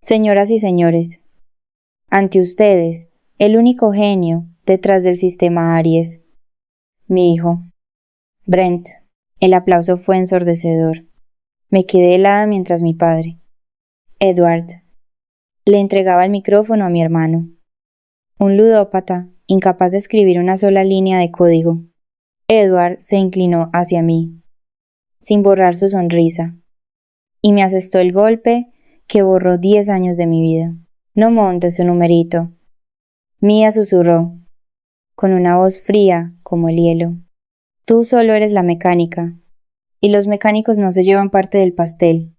Señoras y señores, ante ustedes, el único genio detrás del sistema Aries, mi hijo, Brent. El aplauso fue ensordecedor. Me quedé helada mientras mi padre, Edward, le entregaba el micrófono a mi hermano. Un ludópata, incapaz de escribir una sola línea de código. Edward se inclinó hacia mí, sin borrar su sonrisa, y me asestó el golpe que borró 10 años de mi vida. No montes su numerito. Mía susurró, con una voz fría como el hielo. Tú solo eres la mecánica, y los mecánicos no se llevan parte del pastel.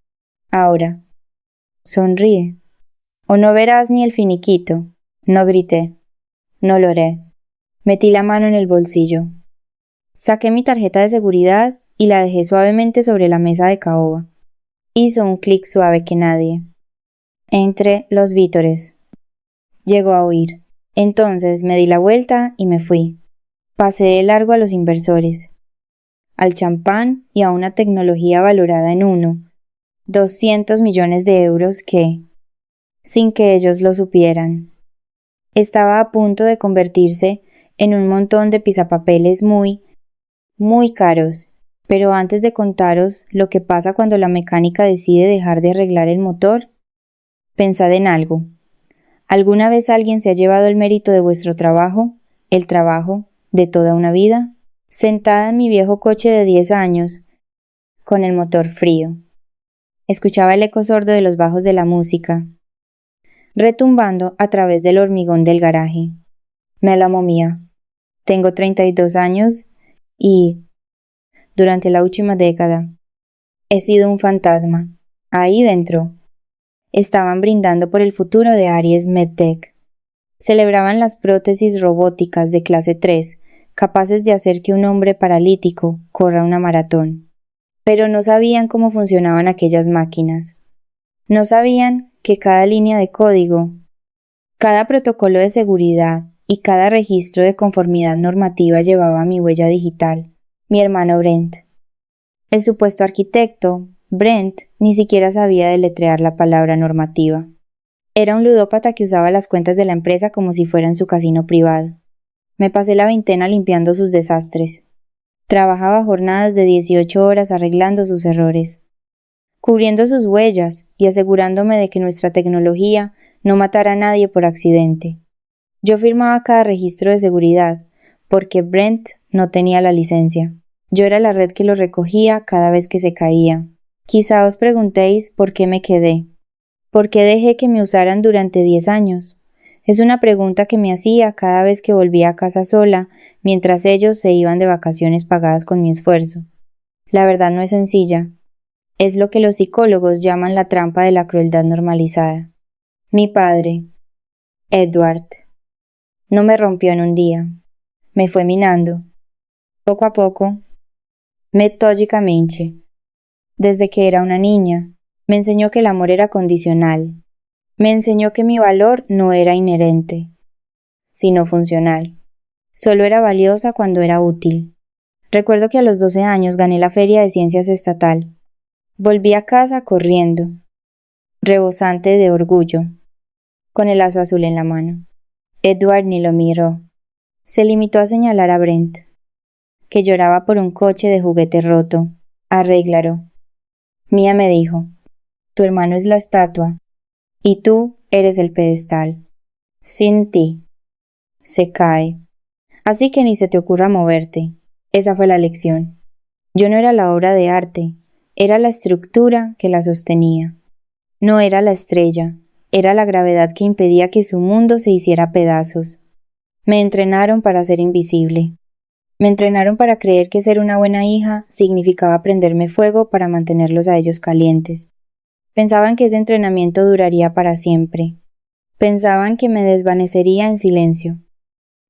Ahora, sonríe, o no verás ni el finiquito. No grité, no loré. Metí la mano en el bolsillo. Saqué mi tarjeta de seguridad y la dejé suavemente sobre la mesa de caoba. Hizo un clic suave que nadie. Entre los vítores. Llegó a oír. Entonces me di la vuelta y me fui. Pasé de largo a los inversores, al champán y a una tecnología valorada en 200 millones de euros que, sin que ellos lo supieran, estaba a punto de convertirse en un montón de pisapapeles muy caros. Pero antes de contaros lo que pasa cuando la mecánica decide dejar de arreglar el motor, pensad en algo. ¿Alguna vez alguien se ha llevado el mérito de vuestro trabajo, el trabajo de toda una vida? Sentada en mi viejo coche de 10 años, con el motor frío, escuchaba el eco sordo de los bajos de la música, retumbando a través del hormigón del garaje. Me la momía. Tengo 32 años y, durante la última década, he sido un fantasma. Ahí dentro, estaban brindando por el futuro de Aries MedTech. Celebraban las prótesis robóticas de clase 3, capaces de hacer que un hombre paralítico corra una maratón. Pero no sabían cómo funcionaban aquellas máquinas. No sabían que cada línea de código, cada protocolo de seguridad y cada registro de conformidad normativa llevaba mi huella digital, mi hermano Brent. El supuesto arquitecto, Brent, ni siquiera sabía deletrear la palabra normativa. Era un ludópata que usaba las cuentas de la empresa como si fueran su casino privado. Me pasé la veintena limpiando sus desastres. Trabajaba jornadas de 18 horas arreglando sus errores, cubriendo sus huellas y asegurándome de que nuestra tecnología no matara a nadie por accidente. Yo firmaba cada registro de seguridad, porque Brent no tenía la licencia. Yo era la red que lo recogía cada vez que se caía. Quizá os preguntéis por qué me quedé. ¿Por qué dejé que me usaran durante 10 años? Es una pregunta que me hacía cada vez que volvía a casa sola, mientras ellos se iban de vacaciones pagadas con mi esfuerzo. La verdad no es sencilla. Es lo que los psicólogos llaman la trampa de la crueldad normalizada. Mi padre, Edward, no me rompió en un día. Me fue minando, poco a poco, metódicamente. Desde que era una niña, me enseñó que el amor era condicional. Me enseñó que mi valor no era inherente, sino funcional. Solo era valiosa cuando era útil. Recuerdo que a los 12 años gané la Feria de Ciencias Estatal. Volví a casa corriendo, rebosante de orgullo, con el lazo azul en la mano. Edward ni lo miró. Se limitó a señalar a Brent, que lloraba por un coche de juguete roto. Arréglalo. Mía me dijo, tu hermano es la estatua, y tú eres el pedestal. Sin ti, se cae. Así que ni se te ocurra moverte. Esa fue la lección. Yo no era la obra de arte, era la estructura que la sostenía. No era la estrella, era la gravedad que impedía que su mundo se hiciera pedazos. Me entrenaron para ser invisible. Me entrenaron para creer que ser una buena hija significaba prenderme fuego para mantenerlos a ellos calientes. Pensaban que ese entrenamiento duraría para siempre. Pensaban que me desvanecería en silencio.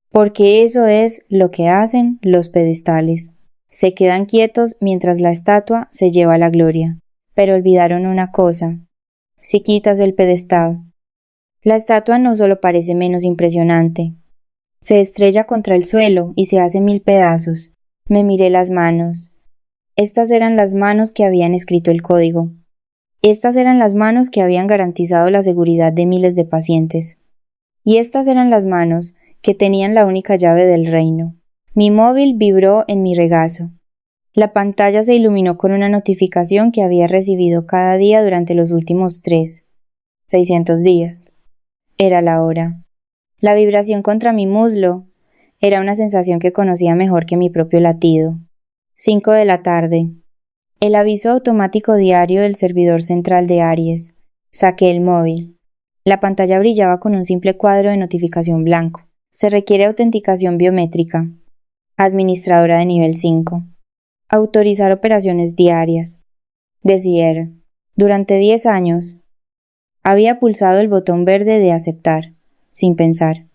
Porque eso es lo que hacen los pedestales. Se quedan quietos mientras la estatua se lleva la gloria. Pero olvidaron una cosa. Si quitas el pedestal, la estatua no solo parece menos impresionante, se estrella contra el suelo y se hace 1000 pedazos. Me miré las manos. Estas eran las manos que habían escrito el código. Estas eran las manos que habían garantizado la seguridad de miles de pacientes. Y estas eran las manos que tenían la única llave del reino. Mi móvil vibró en mi regazo. La pantalla se iluminó con una notificación que había recibido cada día durante los últimos 600 días. Era la hora. La vibración contra mi muslo era una sensación que conocía mejor que mi propio latido. 5 de la tarde. El aviso automático diario del servidor central de Aries. Saqué el móvil. La pantalla brillaba con un simple cuadro de notificación blanco. Se requiere autenticación biométrica. Administradora de nivel 5. Autorizar operaciones diarias. Decir, durante 10 años, había pulsado el botón verde de aceptar, sin pensar.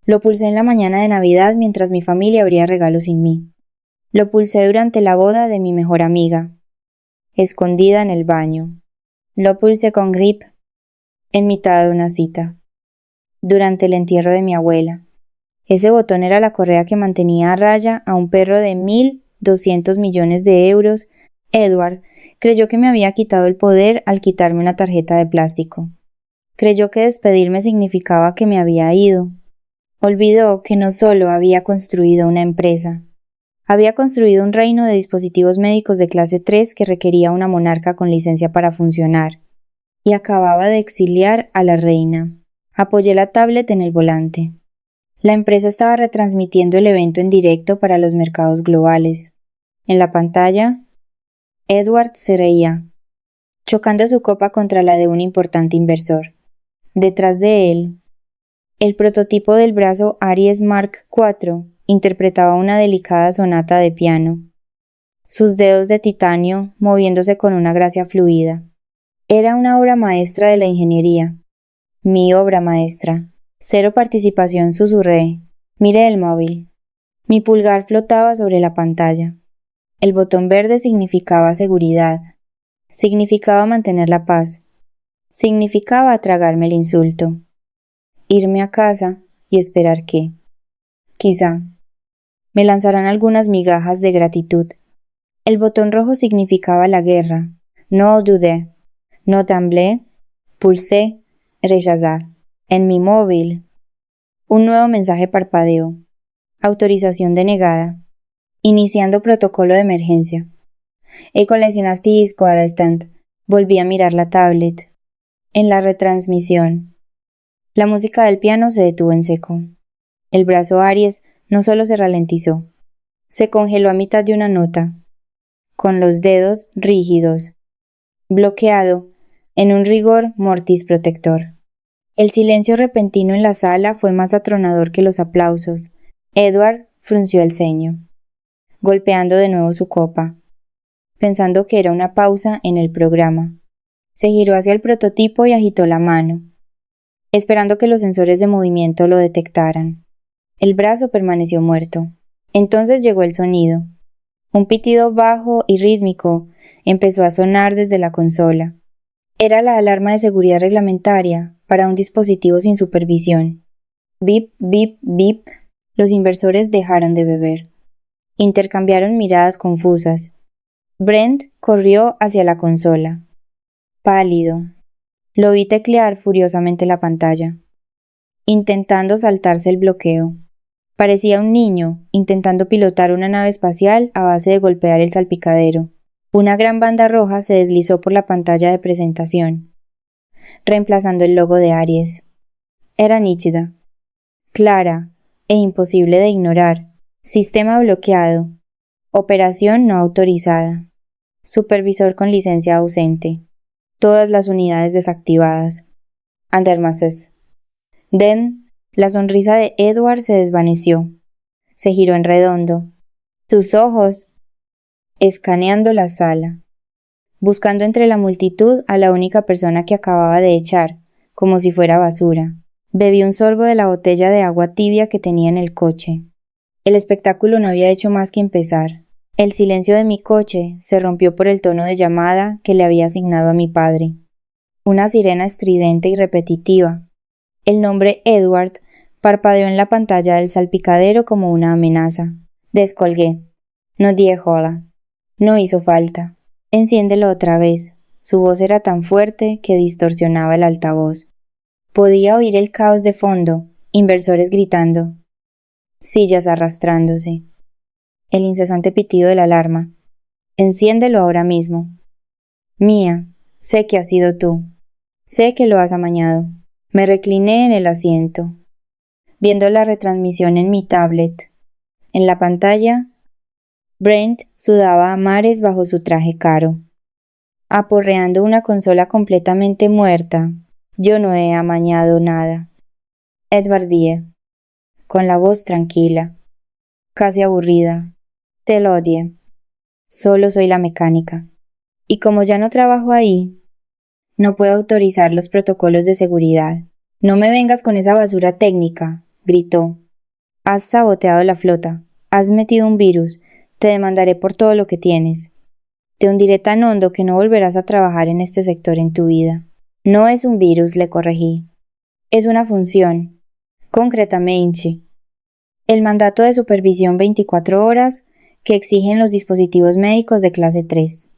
Lo pulsé en la mañana de Navidad mientras mi familia abría regalos sin mí. Lo pulsé durante la boda de mi mejor amiga, escondida en el baño. Lo pulsé con grip, en mitad de una cita. Durante el entierro de mi abuela. Ese botón era la correa que mantenía a raya a un perro de 1.200 millones de euros. Edward creyó que me había quitado el poder al quitarme una tarjeta de plástico. Creyó que despedirme significaba que me había ido. Olvidó que no solo había construido una empresa, había construido un reino de dispositivos médicos de clase 3 que requería una monarca con licencia para funcionar. Y acababa de exiliar a la reina. Apoyé la tablet en el volante. La empresa estaba retransmitiendo el evento en directo para los mercados globales. En la pantalla, Edward se reía, chocando su copa contra la de un importante inversor. Detrás de él, el prototipo del brazo Aries Mark IV interpretaba una delicada sonata de piano, sus dedos de titanio moviéndose con una gracia fluida. Era una obra maestra de la ingeniería. Mi obra maestra. Cero participación, susurré. Miré el móvil. Mi pulgar flotaba sobre la pantalla. El botón verde significaba seguridad. Significaba mantener la paz. Significaba tragarme el insulto. Irme a casa y esperar que, quizá, me lanzarán algunas migajas de gratitud. El botón rojo significaba la guerra. No dudé. No temblé. Pulsé. Rechazar. En mi móvil. Un nuevo mensaje parpadeó. Autorización denegada. Iniciando protocolo de emergencia. Volví a mirar la tablet. En la retransmisión. La música del piano se detuvo en seco. El brazo Aries no solo se ralentizó, se congeló a mitad de una nota, con los dedos rígidos, bloqueado en un rigor mortis protector. El silencio repentino en la sala fue más atronador que los aplausos. Edward frunció el ceño, golpeando de nuevo su copa, pensando que era una pausa en el programa. Se giró hacia el prototipo y agitó la mano, esperando que los sensores de movimiento lo detectaran. El brazo permaneció muerto. Entonces llegó el sonido. Un pitido bajo y rítmico empezó a sonar desde la consola. Era la alarma de seguridad reglamentaria para un dispositivo sin supervisión. Bip, bip, bip. Los inversores dejaron de beber. Intercambiaron miradas confusas. Brent corrió hacia la consola. Pálido. Lo vi teclear furiosamente la pantalla, intentando saltarse el bloqueo. Parecía un niño intentando pilotar una nave espacial a base de golpear el salpicadero. Una gran banda roja se deslizó por la pantalla de presentación, reemplazando el logo de Aries. Era nítida, clara e imposible de ignorar. Sistema bloqueado. Operación no autorizada. Supervisor con licencia ausente. Todas las unidades desactivadas. Andermases. La sonrisa de Edward se desvaneció. Se giró en redondo. Sus ojos, escaneando la sala, buscando entre la multitud a la única persona que acababa de echar, como si fuera basura. Bebí un sorbo de la botella de agua tibia que tenía en el coche. El espectáculo no había hecho más que empezar. El silencio de mi coche se rompió por el tono de llamada que le había asignado a mi padre. Una sirena estridente y repetitiva. El nombre Edward parpadeó en la pantalla del salpicadero como una amenaza. Descolgué. No di hola. No hizo falta. Enciéndelo otra vez. Su voz era tan fuerte que distorsionaba el altavoz. Podía oír el caos de fondo, inversores gritando, sillas arrastrándose, el incesante pitido de la alarma. Enciéndelo ahora mismo. Mía, sé que has sido tú. Sé que lo has amañado. Me recliné en el asiento, viendo la retransmisión en mi tablet. En la pantalla, Brent sudaba a mares bajo su traje caro, aporreando una consola completamente muerta. Yo no he amañado nada. Edward Die, con la voz tranquila, casi aburrida. Te lo odié. Solo soy la mecánica. Y como ya no trabajo ahí, no puedo autorizar los protocolos de seguridad. No me vengas con esa basura técnica, gritó. Has saboteado la flota. Has metido un virus. Te demandaré por todo lo que tienes. Te hundiré tan hondo que no volverás a trabajar en este sector en tu vida. No es un virus, le corregí. Es una función. Concretamente, el mandato de supervisión 24 horas que exigen los dispositivos médicos de clase 3.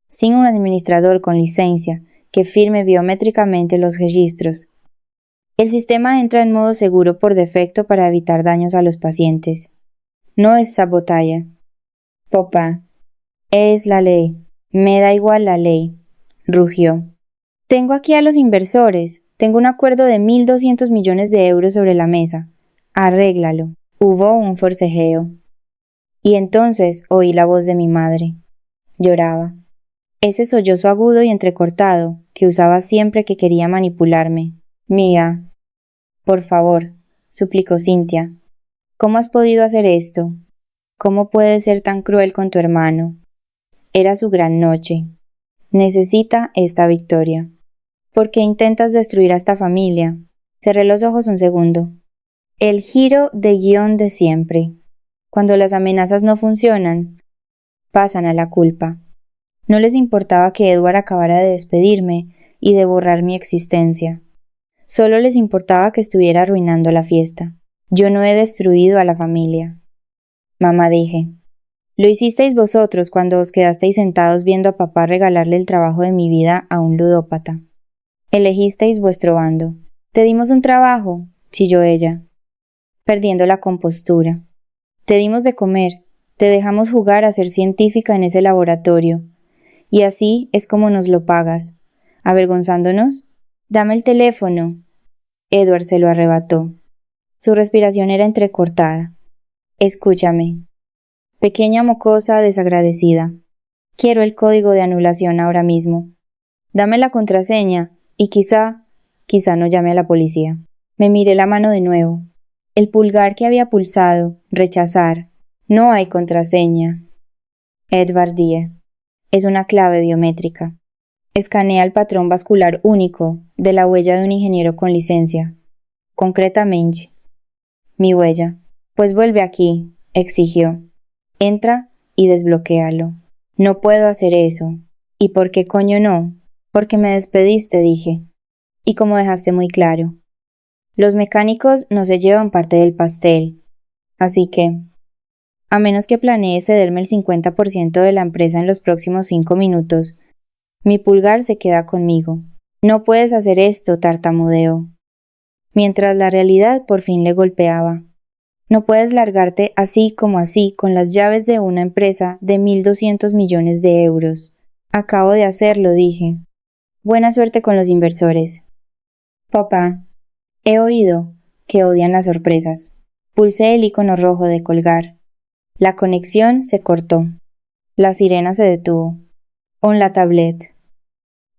Sin un administrador con licencia que firme biométricamente los registros. El sistema entra en modo seguro por defecto para evitar daños a los pacientes. No es sabotaje. Papá, es la ley. Me da igual la ley, rugió. Tengo aquí a los inversores. Tengo un acuerdo de 1.200 millones de euros sobre la mesa. Arréglalo. Hubo un forcejeo. Y entonces oí la voz de mi madre. Lloraba. Ese sollozo agudo y entrecortado que usaba siempre que quería manipularme. Mía. Por favor, suplicó Cynthia. ¿Cómo has podido hacer esto? ¿Cómo puedes ser tan cruel con tu hermano? Era su gran noche. Necesita esta victoria. ¿Por qué intentas destruir a esta familia? Cerré los ojos un segundo. El giro de guión de siempre. Cuando las amenazas no funcionan, pasan a la culpa. No les importaba que Edward acabara de despedirme y de borrar mi existencia. Solo les importaba que estuviera arruinando la fiesta. Yo no he destruido a la familia. Mamá, dije. Lo hicisteis vosotros cuando os quedasteis sentados viendo a papá regalarle el trabajo de mi vida a un ludópata. Elegisteis vuestro bando. Te dimos un trabajo, chilló ella, perdiendo la compostura. Te dimos de comer, te dejamos jugar a ser científica en ese laboratorio. Y así es como nos lo pagas. ¿Avergonzándonos? Dame el teléfono. Edward se lo arrebató. Su respiración era entrecortada. Escúchame. Pequeña mocosa desagradecida. Quiero el código de anulación ahora mismo. Dame la contraseña y quizá no llame a la policía. Me miré la mano de nuevo. El pulgar que había pulsado, rechazar. No hay contraseña. Edward Die. Es una clave biométrica. Escanea el patrón vascular único de la huella de un ingeniero con licencia. Concretamente. Mi huella. Pues vuelve aquí, exigió. Entra y desbloquéalo. No puedo hacer eso. ¿Y por qué coño no? Porque me despediste, dije. Y como dejaste muy claro. Los mecánicos no se llevan parte del pastel. Así que, a menos que planee cederme el 50% de la empresa en los próximos 5 minutos, mi pulgar se queda conmigo. No puedes hacer esto, tartamudeó. Mientras la realidad por fin le golpeaba. No puedes largarte así como así con las llaves de una empresa de 1.200 millones de euros. Acabo de hacerlo, dije. Buena suerte con los inversores. Papá, he oído que odian las sorpresas. Pulsé el icono rojo de colgar. La conexión se cortó. La sirena se detuvo. On la tablette.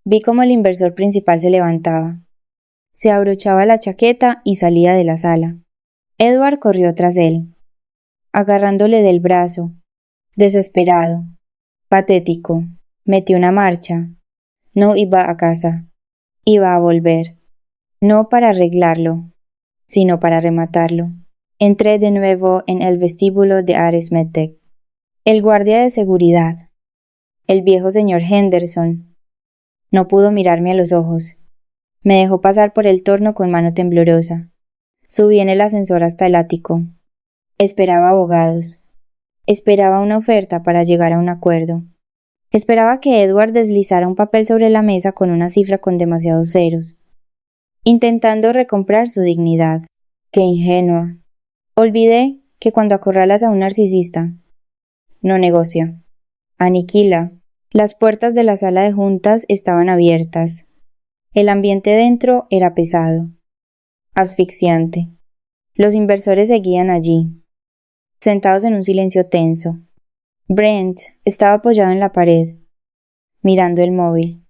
Vi cómo el inversor principal se levantaba. Se abrochaba la chaqueta y salía de la sala. Edward corrió tras él, agarrándole del brazo, desesperado, patético. Metió una marcha. No iba a casa. Iba a volver. No para arreglarlo, sino para rematarlo. Entré de nuevo en el vestíbulo de Ares Medtech. El guardia de seguridad, el viejo señor Henderson, no pudo mirarme a los ojos. Me dejó pasar por el torno con mano temblorosa. Subí en el ascensor hasta el ático. Esperaba abogados. Esperaba una oferta para llegar a un acuerdo. Esperaba que Edward deslizara un papel sobre la mesa con una cifra con demasiados ceros, intentando recomprar su dignidad. ¡Qué ingenua! Olvidé que cuando acorralas a un narcisista, no negocia, aniquila. Las puertas de la sala de juntas estaban abiertas. El ambiente dentro era pesado, asfixiante. Los inversores seguían allí, sentados en un silencio tenso. Brent estaba apoyado en la pared, mirando el móvil,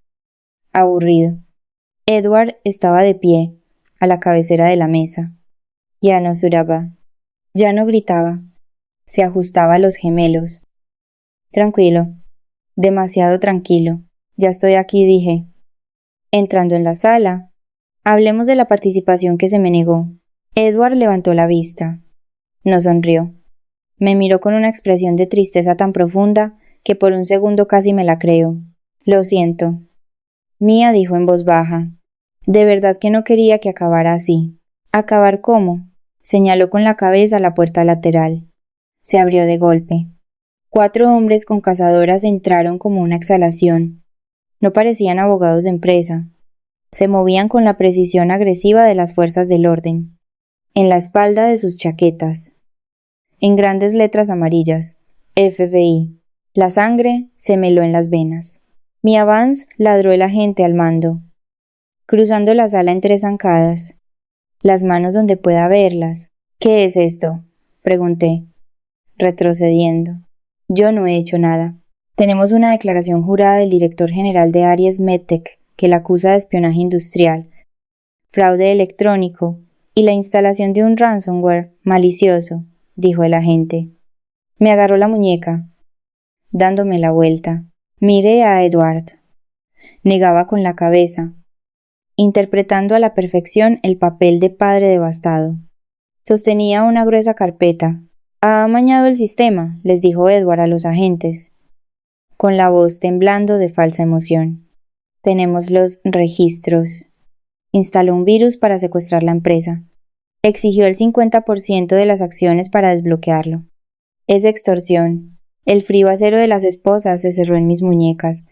aburrido. Edward estaba de pie, a la cabecera de la mesa. Ya no suraba, ya no gritaba, se ajustaba a los gemelos. Tranquilo, demasiado tranquilo. Ya estoy aquí, dije. Entrando en la sala, hablemos de la participación que se me negó. Edward levantó la vista. No sonrió. Me miró con una expresión de tristeza tan profunda que por un segundo casi me la creo. Lo siento. Mia dijo en voz baja. De verdad que no quería que acabara así. ¿Acabar cómo? Señaló con la cabeza la puerta lateral. Se abrió de golpe. 4 hombres con cazadoras entraron como una exhalación. No parecían abogados de empresa. Se movían con la precisión agresiva de las fuerzas del orden. En la espalda de sus chaquetas, en grandes letras amarillas, FBI. La sangre se me heló en las venas. Mia Vance ladró el agente al mando, cruzando la sala en 3 zancadas. Las manos donde pueda verlas. ¿Qué es esto?, pregunté, retrocediendo. Yo no he hecho nada. Tenemos una declaración jurada del director general de Aries Medtech que la acusa de espionaje industrial, fraude electrónico y la instalación de un ransomware malicioso, dijo el agente. Me agarró la muñeca, dándome la vuelta. Miré a Edward. Negaba con la cabeza, interpretando a la perfección el papel de padre devastado. Sostenía una gruesa carpeta. Ha amañado el sistema, les dijo Edward a los agentes, con la voz temblando de falsa emoción. Tenemos los registros. Instaló un virus para secuestrar la empresa. Exigió el 50% de las acciones para desbloquearlo. Es extorsión. El frío acero de las esposas se cerró en mis muñecas.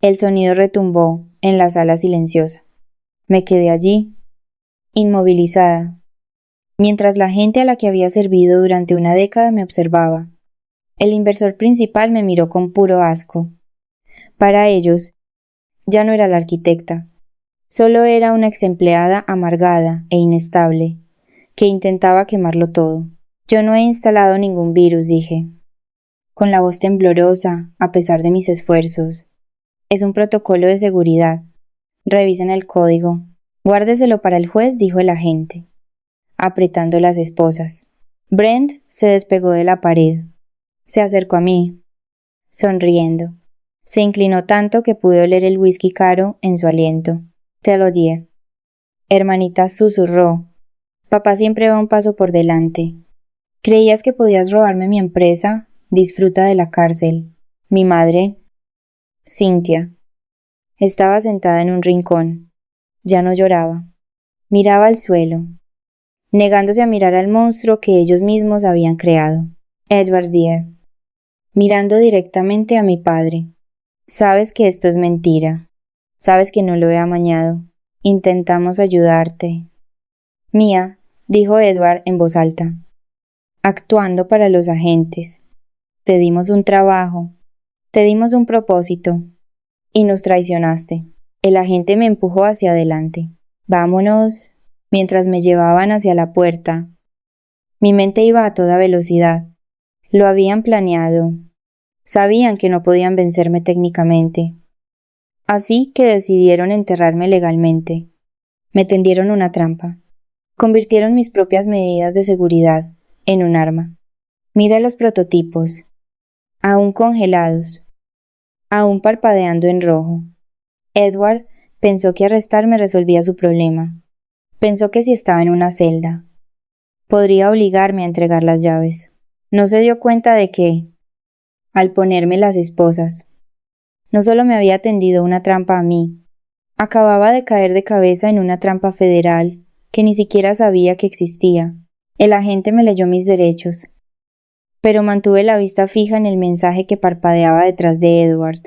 El sonido retumbó en la sala silenciosa. Me quedé allí, inmovilizada, mientras la gente a la que había servido durante una década me observaba. El inversor principal me miró con puro asco. Para ellos, ya no era la arquitecta. Solo era una exempleada amargada e inestable, que intentaba quemarlo todo. Yo no he instalado ningún virus, dije, con la voz temblorosa, a pesar de mis esfuerzos. Es un protocolo de seguridad. Revisen el código. Guárdeselo para el juez, dijo el agente, apretando las esposas. Brent se despegó de la pared. Se acercó a mí, sonriendo. Se inclinó tanto que pude oler el whisky caro en su aliento. Te lo di. Hermanita susurró. Papá siempre va un paso por delante. ¿Creías que podías robarme mi empresa? Disfruta de la cárcel. Mi madre, Cynthia, estaba sentada en un rincón. Ya no lloraba. Miraba al suelo, negándose a mirar al monstruo que ellos mismos habían creado. Edward dear, mirando directamente a mi padre. Sabes que esto es mentira. Sabes que no lo he amañado. Intentamos ayudarte. Mia, dijo Edward en voz alta, actuando para los agentes. Te dimos un trabajo, te dimos un propósito, y nos traicionaste. El agente me empujó hacia adelante. Vámonos, mientras me llevaban hacia la puerta. Mi mente iba a toda velocidad. Lo habían planeado. Sabían que no podían vencerme técnicamente. Así que decidieron enterrarme legalmente. Me tendieron una trampa. Convirtieron mis propias medidas de seguridad en un arma. Mira los prototipos, aún congelados, aún parpadeando en rojo. Edward pensó que arrestarme resolvía su problema. Pensó que si estaba en una celda, podría obligarme a entregar las llaves. No se dio cuenta de que, al ponerme las esposas, no solo me había tendido una trampa a mí, acababa de caer de cabeza en una trampa federal que ni siquiera sabía que existía. El agente me leyó mis derechos, pero mantuve la vista fija en el mensaje que parpadeaba detrás de Edward.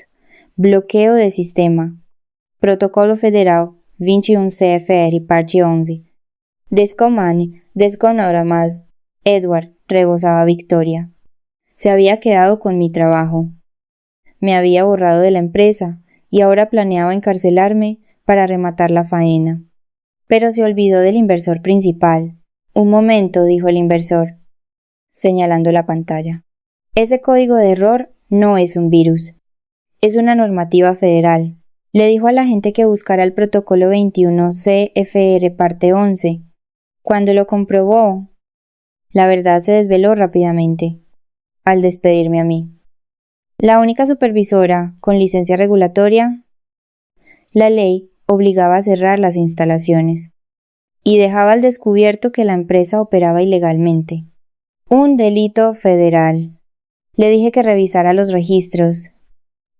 bloqueo de sistema, protocolo federal 21 CFR parte 11. Desconora más. Edward rebosaba victoria. Se había quedado con mi trabajo. Me había borrado de la empresa y ahora planeaba encarcelarme para rematar la faena. Pero se olvidó del inversor principal. Un momento, dijo el inversor, señalando la pantalla. Ese código de error no es un virus. Es una normativa federal. Le dijo a la gente que buscara el protocolo 21 CFR parte 11. Cuando lo comprobó, la verdad se desveló rápidamente, al despedirme a mí. La única supervisora con licencia regulatoria, la ley obligaba a cerrar las instalaciones y dejaba al descubierto que la empresa operaba ilegalmente. Un delito federal. Le dije que revisara los registros.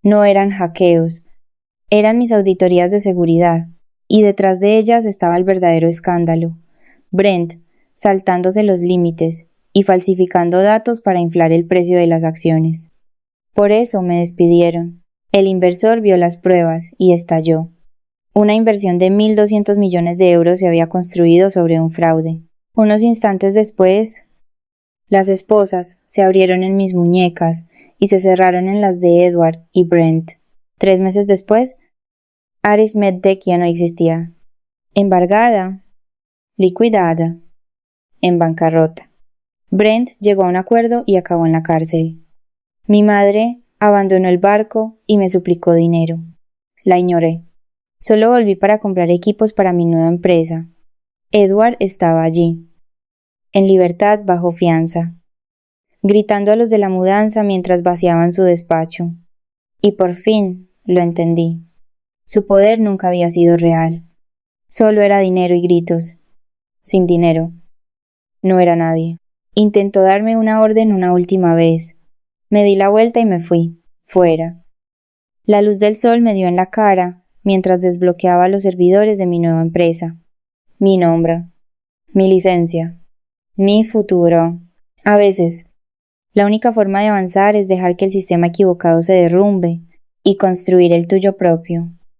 No eran hackeos, eran mis auditorías de seguridad, y detrás de ellas estaba el verdadero escándalo. Brent, saltándose los límites y falsificando datos para inflar el precio de las acciones. Por eso me despidieron. El inversor vio las pruebas y estalló. Una inversión de 1.200 millones de euros se había construido sobre un fraude. Unos instantes después, las esposas se abrieron en mis muñecas y se cerraron en las de Edward y Brent. 3 meses después, Aris Medtech ya no existía. Embargada, liquidada, en bancarrota. Brent llegó a un acuerdo y acabó en la cárcel. Mi madre abandonó el barco y me suplicó dinero. La ignoré. Solo volví para comprar equipos para mi nueva empresa. Edward estaba allí, en libertad bajo fianza, gritando a los de la mudanza mientras vaciaban su despacho. Y por fin lo entendí. Su poder nunca había sido real. Solo era dinero y gritos. Sin dinero, no era nadie. Intentó darme una orden una última vez. Me di la vuelta y me fui, fuera. La luz del sol me dio en la cara mientras desbloqueaba los servidores de mi nueva empresa. Mi nombre, mi licencia, mi futuro. A veces, la única forma de avanzar es dejar que el sistema equivocado se derrumbe y construir el tuyo propio.